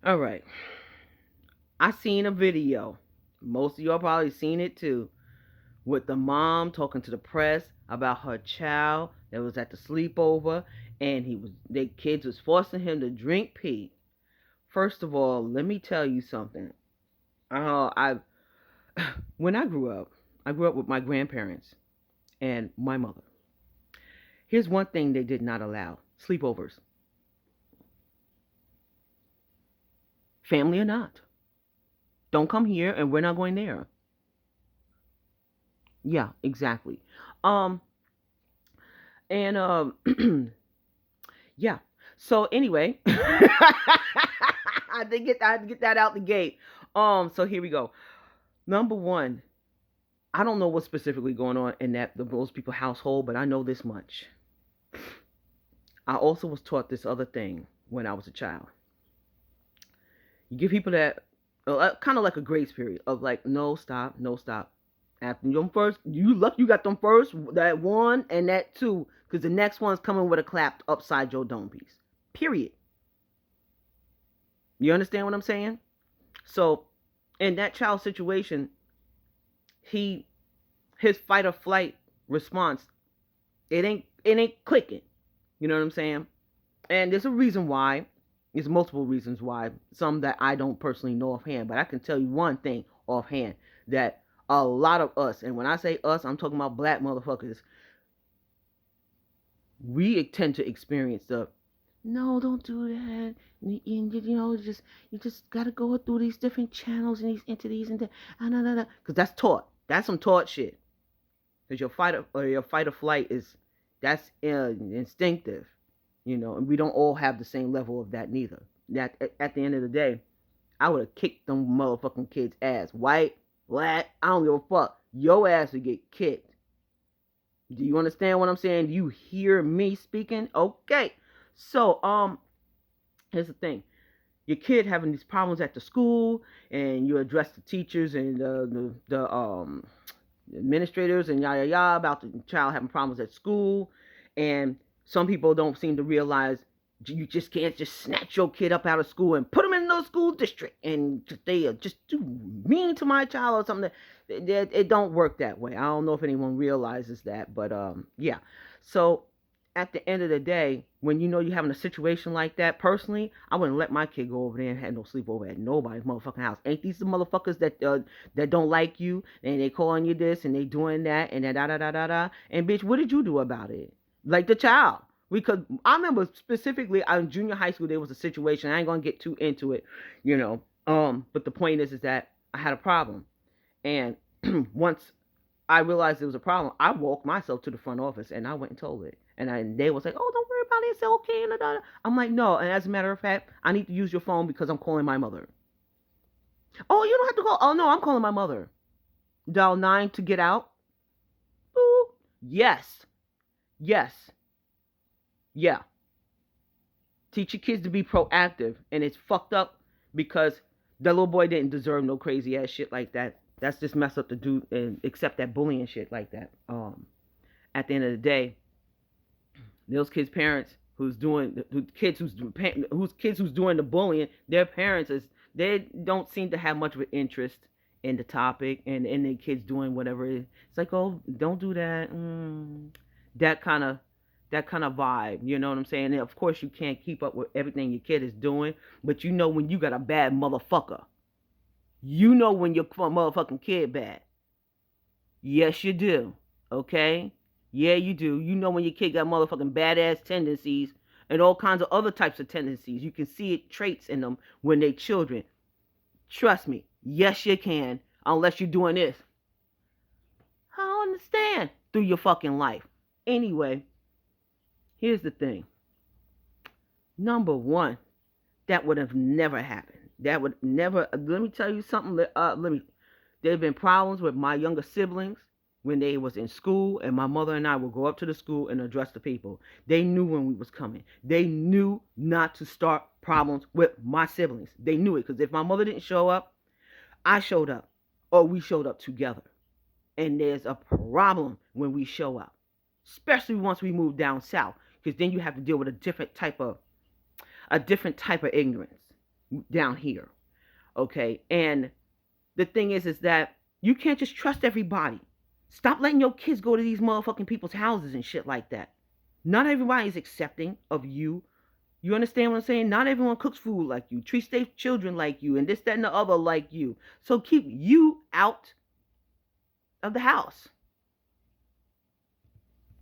All right. I seen a video. Most of y'all probably seen it too. With the mom talking to the press about her child that was at the sleepover, and the kids was forcing him to drink pee. First of all, let me tell you something. I when I grew up with my grandparents and my mother. Here's one thing they did not allow: sleepovers, family or not. Don't come here, and we're not going there. Yeah, exactly. Um, and yeah. So anyway, I had to get that out the gate. So here we go. Number one, I don't know what's specifically going on in those people household, but I know this much. I also was taught this other thing when I was a child. You give people that kind of like a grace period of like, no, stop, no, stop. After them first, you got them first, that one and that two, because the next one's coming with a clapped upside your dome piece. Period. You understand what I'm saying? So, in that child situation, he his fight or flight response, it ain't clicking. You know what I'm saying? And there's a reason why. There's multiple reasons why. Some that I don't personally know offhand, but I can tell you one thing offhand, that a lot of us, and when I say us, I'm talking about black motherfuckers, we tend to experience the, no, don't do that. You just gotta go through these different channels and these entities and because that's taught. That's some taught shit. Because your fight or flight is, that's instinctive, and we don't all have the same level of that neither. That at the end of the day, I would have kicked them motherfucking kids' ass. White, black, I don't give a fuck. Your ass would get kicked. Do you understand what I'm saying? Do you hear me speaking? Okay. So, here's the thing. Your kid having these problems at the school, and you address the teachers and the administrators and yada yada about the child having problems at school, and some people don't seem to realize you just can't just snatch your kid up out of school and put them in another school district and they are just too mean to my child or something. It don't work that way. I don't know if anyone realizes that, but yeah. So at the end of the day, when you're having a situation like that, personally, I wouldn't let my kid go over there and have no sleepover at nobody's motherfucking house. Ain't these the motherfuckers that don't like you and they calling you this and they doing that and da da da da da? And bitch, what did you do about it? Like the child. Because I remember specifically in junior high school there was a situation. I ain't gonna get too into it, you know. But the point is that I had a problem, and once I realized there was a problem, I walked myself to the front office and I went and told it. And they was like, "Oh, don't worry about it. It's okay." And I'm like, "No." And as a matter of fact, I need to use your phone because I'm calling my mother. Oh, you don't have to call. Oh no, I'm calling my mother. Dial 9 to get out. Ooh. Yes. Yes. Yeah. Teach your kids to be proactive, and it's fucked up because that little boy didn't deserve no crazy ass shit like that. That's just messed up to do and accept that bullying shit like that. At the end of the day, those kids' parents whose kids who's doing the bullying, their parents they don't seem to have much of an interest in the topic and their kids doing whatever it's like. Oh, don't do that. That kind of that kind of vibe. You know what I'm saying? And of course, you can't keep up with everything your kid is doing, but you know when you got a bad motherfucker. You know when your motherfucking kid bad. Yes, you do. Okay? Yeah, you do. You know when your kid got motherfucking badass tendencies and all kinds of other types of tendencies. You can see it traits in them when they children. Trust me. Yes, you can. Unless you're doing this. I don't understand. Through your fucking life. Anyway, here's the thing. Number one, that would have never happened. That would never. Let me tell you something. Let me. There have been problems with my younger siblings when they was in school, and my mother and I would go up to the school and address the people. They knew when we was coming. They knew not to start problems with my siblings. They knew it because if my mother didn't show up, I showed up, or we showed up together. And there's a problem when we show up, especially once we move down south, because then you have to deal with a different type of ignorance. down here. Okay. And the thing is that you can't just trust everybody. Stop letting your kids go to these motherfucking people's houses and shit like that. Not everybody is accepting of you. You understand what I'm saying? Not everyone cooks food like you, treats their children like you, and this, that, and the other like you. So keep you out of the house.